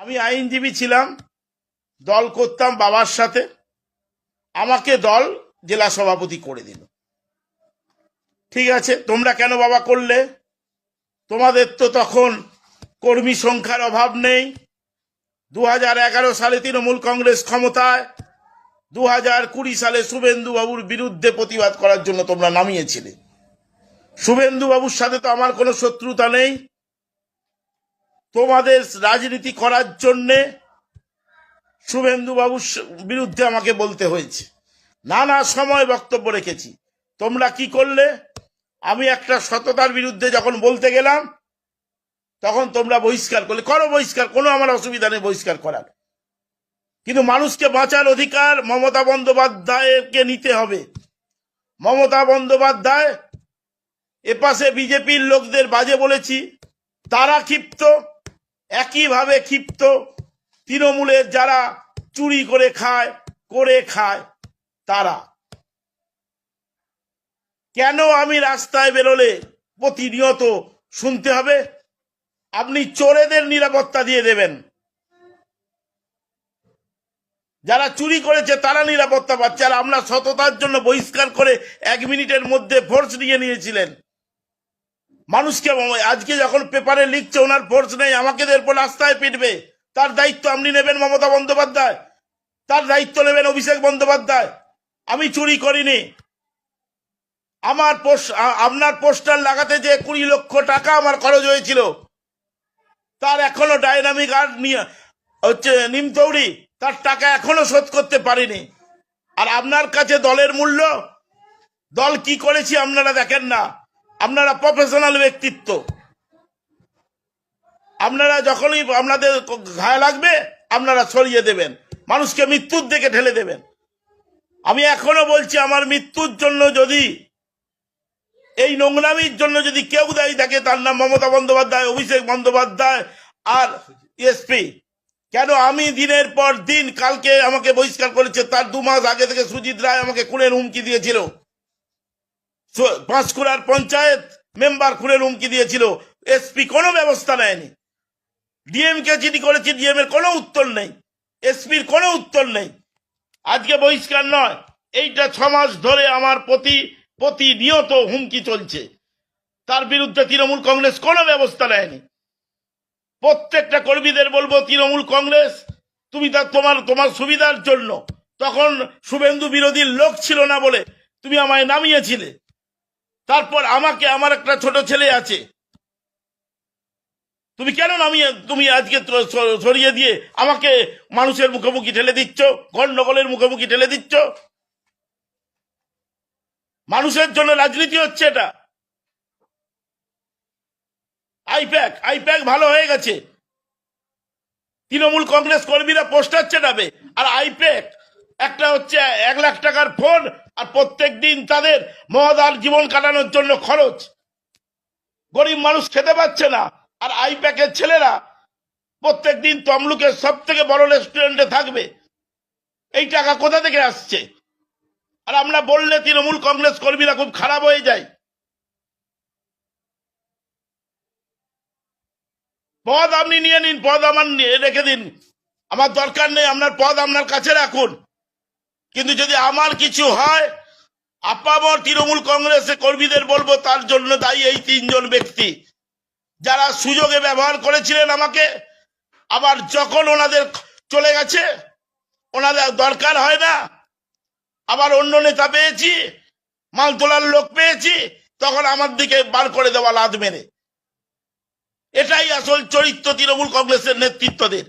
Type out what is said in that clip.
আমি আইনজীবী ছিলাম, দল করতাম বাবার সাথে। আমাকে দল জেলা সভাপতি করে দিল। ঠিক আছে, তোমরা কেন বাবা করলে? তোমাদের তো তখন কর্মী সংখ্যার অভাব নেই। 2011 সালে তৃণমূল কংগ্রেস ক্ষমতায়, 2020 সালে শুভেন্দু বাবুর বিরুদ্ধে প্রতিবাদ করার জন্য তোমরা নামিয়েছিলে। শুভেন্দু বাবুর সাথে তো আমার কোনো শত্রুতা নেই। তোমাদের রাজনীতি করার জন্যে শুভেন্দু বাবুর বিরুদ্ধে আমাকে বলতে হয়েছে। নানা সময় বক্তব্য রেখেছি। তোমরা কি করলে? আমি একটা সততার বিরুদ্ধে যখন বলতে গেলাম, তখন তোমরা বহিষ্কার করলে। করো বহিষ্কার, কোনো আমার অসুবিধা নেই বহিষ্কার করার। কিন্তু মানুষকে বাঁচার অধিকার মমতা বন্দ্যোপাধ্যায়কে নিতে হবে। মমতা বন্দ্যোপাধ্যায় এপাশে বিজেপির লোকদের বাজে বলেছি, তারা ক্ষিপ্ত। একইভাবে ক্ষিপ্ত তৃণমূলের যারা চুরি করে খায় তারা। কেন আমি রাস্তায় বেরোলে প্রতিনিয়ত শুনতে হবে আপনি চোরেদের নিরাপত্তা দিয়ে দেবেন? যারা চুরি করেছে তারা নিরাপত্তা পাচ্ছে, আর আমরা সততার জন্য বহিষ্কার করে 1 মিনিটের মধ্যে ফোর্স নিয়ে নিয়েছিলেন। মানুষকে আজকে যখন পেপারে লিখছে ওনার ফোর্স নেই, আমাকে এরপর রাস্তায় পিটবে, তার দায়িত্ব আপনি নেবেন মমতা বন্দ্যোপাধ্যায়, তার দায়িত্ব নেবেন অভিষেক বন্দ্যোপাধ্যায়। আমি চুরি করিনি। আপনার পোস্টার লাগাতে যে 20 লক্ষ টাকা আমার খরচ হয়েছিল, তার এখনো ডাইনামিক আর নিমতৌড়ি তার টাকা এখনো শোধ করতে পারিনি। আর আপনার কাছে দলের মূল্য, দল কি করেছি আপনারা দেখেন না। আপনারা প্রফেশনাল ব্যক্তিত্ব। আপনারা যখনই আপনাদের ঘায়ে লাগবে আপনারা সরিয়ে দেবেন, মানুষকে মৃত্যুর দিকে ঠেলে দেবেন। আমি এখনো বলছি, আমার মৃত্যুর জন্য যদি, এই নোংরামির জন্য যদি কেউ দায়ী থাকে, তার নাম মমতা বন্দ্যোপাধ্যায়, অভিষেক বন্দ্যোপাধ্যায় আর এসপি। কেন আমি দিনের পর দিন, কালকে আমাকে বহিষ্কার করেছে, তার 2 মাস আগে থেকে সুজিত রায় আমাকে খুনের হুমকি দিয়েছিল। পাঁশকুড়ার পঞ্চায়েত মেম্বার খুনের হুমকি দিয়েছিল। এসপি কোনো ব্যবস্থা নেয়নি। ডিএম কে চিঠি করেছি, ডিএম এর কোনো উত্তর নেই, এসপির কোনো উত্তর নেই। আজকে বহিষ্কার নয়, এইটা 6 মাস ধরে আমার প্রতিনিয়ত হুমকি চলছে। তার বিরুদ্ধে তৃণমূল কংগ্রেস কোনো ব্যবস্থা নেয়নি। প্রত্যেকটা কর্মীদের বলবো, তৃণমূল কংগ্রেস তুমি তোমার সুবিধার জন্য, তখন শুভেন্দু বিরোধী লোক ছিল না বলে তুমি আমায় নামিয়েছিলে। তারপর আমার একটা ছোট ছেলে আছে, তুমি কেন তুমি আজকে সরিয়ে দিয়ে আমাকে মানুষের মুখোমুখি ঠেলে দিচ্ছ, গন্ডগোলের মুখোমুখি ঠেলে দিচ্ছ? মানুষের জন্য রাজনীতি হচ্ছে এটা। আইপ্যাক ভালো হয়ে গেছে, তৃণমূল কংগ্রেস কর্মীরা পোস্টার চেটাবে, আর আইপ্যাক একটা হচ্ছে 1 লাখ টাকার ফোন, আর প্রত্যেক দিন তাদের মহদার জীবন কাটানোর জন্য খরচ। গরিব মানুষ খেতে পাচ্ছে না, আর আইপ্যাকের ছেলেরা প্রত্যেক দিন তমলুকের সব থেকে বড় রেস্টুরেন্টে থাকবে। এই টাকা কোথা থেকে আসছে? আর আমরা বললে তৃণমূল কংগ্রেস কর্মীরা খুব খারাপ হয়ে যায়। পদ আপনি নিয়ে নিন, পদ আমার রেখে দিন, আমার দরকার নেই। আপনার পদ আপনার কাছে রাখুন, কিন্তু যদি আমার কিছু হয়, আপামর তৃণমূল কংগ্রেসের কর্মীদের বলবো, তার জন্য দায়ী এই 3 জন ব্যক্তি, যারা সুযোগে ব্যবহার করেছিলেন আমাকে। আবার যখন ওনাদের চলে গেছে, ওনাদের দরকার হয় না, আবার অন্য নেতা পেয়েছি, মাল তোলার লোক পেয়েছি, তখন আমার দিকে বার করে দেওয়া লাদ মেরে। এটাই আসল চরিত্র তৃণমূল কংগ্রেসের নেতৃত্বদের।